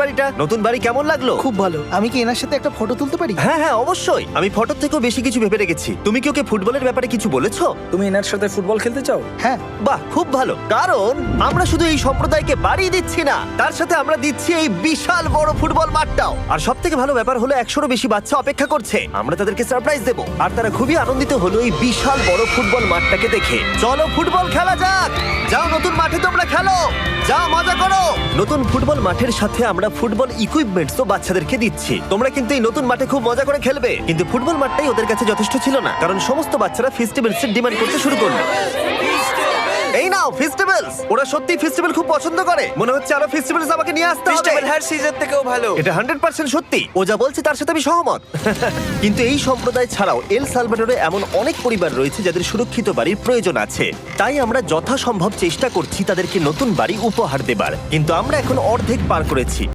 বাড়িটা? নতুন বাড়ি কেমন লাগলো? খুব ভালো। আমি কি এনার সাথে একটা ফটো তুলতে পারি? হ্যাঁ হ্যাঁ অবশ্যই, আমি ফটোর থেকেও বেশি কিছু ভেবে রেখেছি। তুমি কি ওকে ফুটবলের ব্যাপারে কিছু বলেছো? তুমি এনার সাথে ফুটবল খেলতে চাও? হ্যাঁ। বাহ, খুব ভালো। কারণ আমরা শুধু এই সম্প্রদায়কে বাড়ি দিচ্ছি না, তার সাথে আমরা দিচ্ছি এই বিশাল বড় ফুটবল মাঠটাও। আর সব থেকে ভালো ব্যাপার হলো 100-রও বেশি বাচ্চা অপেক্ষা করছে। আমরা তাদেরকে সারপ্রাইজ দেবো, আর তারা খুবই আনন্দিত হলো এই বিশাল বড় ফুটবল মাঠটাকে দেখে। চলো ফুটবল খেলা যাক। যাও নতুন মাঠে তোমরা খেলো, যাও মজা করো। নতুন ফুটবল মাঠের সাথে আমরা ফুটবল ইকুইপমেন্টসও বাচ্চাদেরকে দিচ্ছি। তোমরা কিন্তু এই নতুন মাঠে খুব মজা করে খেলবে। কিন্তু ফুটবল মাঠটাই ওদের কাছে যথেষ্ট ছিল না, কারণ সমস্ত বাচ্চারা ফেস্টিভ্যালসের ডিমান্ড করতে শুরু করলো। এই নাও ফেস্টিভ্যালস। ওরা সত্যি ফেস্টিভ্যাল খুব পছন্দ করে। মনে হচ্ছে আরো ফেস্টিভ্যালস আমাকে নিয়ে আসতে হবে। ফেস্টিভ্যাল হার সিজন থেকেও ভালো। এটা 100% সত্যি। ও যা বলছে তার সাথে আমি সহমত। কিন্তু এই সম্প্রদায় ছাড়াও এল সালভাডোরে এমন অনেক পরিবার রয়েছে যাদের সুরক্ষিত বাড়ির প্রয়োজন আছে। তাই আমরা যথাসম্ভব চেষ্টা করছি তাদেরকে নতুন বাড়ি উপহার দেবার। কিন্তু আমরা এখন অর্ধেক পার করেছি।